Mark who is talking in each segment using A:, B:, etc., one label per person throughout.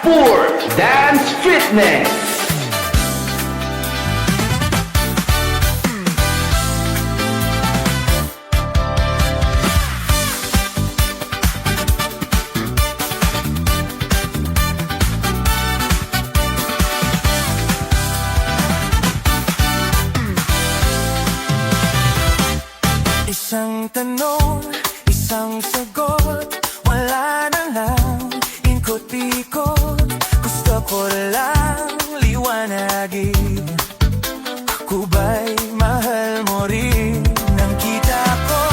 A: Pure Dance Fitness.
B: Isang tanong, isang sagot, wala na lang ikot-ikot. Gusto ko lang liwanagin, ako ba'y mahal mo rin? Nang kita ko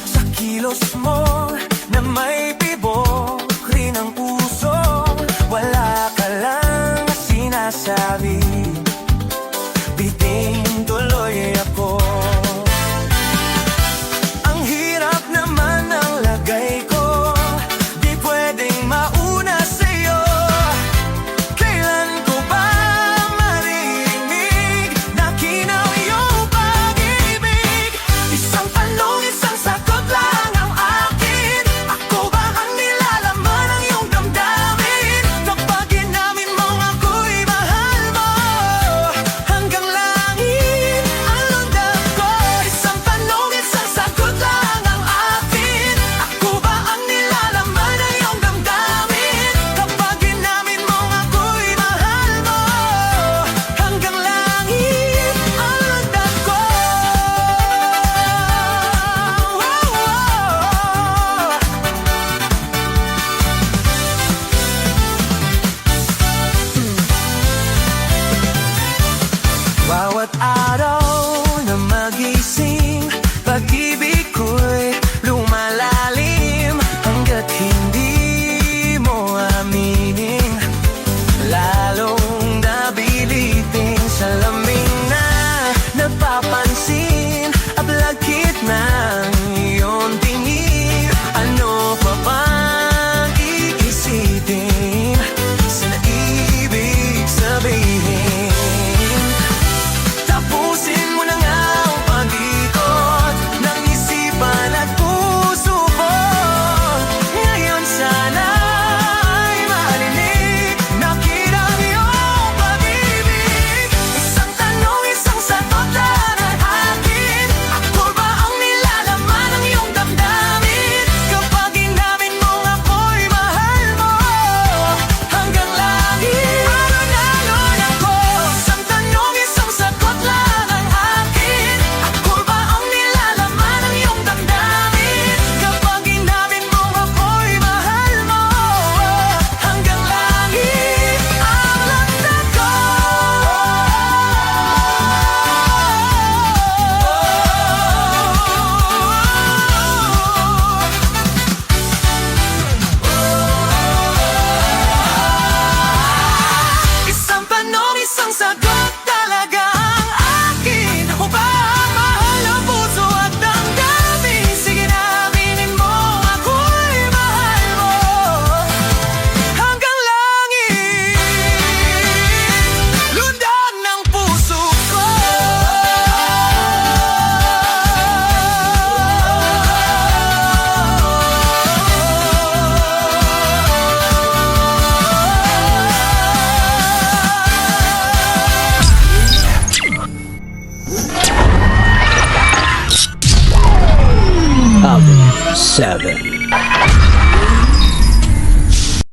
B: sa kilos mo na may tibok rin ang puso, wala ka lang sinasabi, biting tuloy ako. Bawat araw na magising, pag-ibig ko'y lumalalim, hanggat hindi mo aminin, lalong nabilitin sa lamig na napapansin, ablakit ng iyong tingin. Ano pa bang iisipin sa naibig sabihin? Isang sagot talaga ang akin, ako ba ang mahal ng puso at damdamin? Sige na, aminin mo, ako'y mahal mo hanggang langit, lundag ng puso ko.
C: Seven.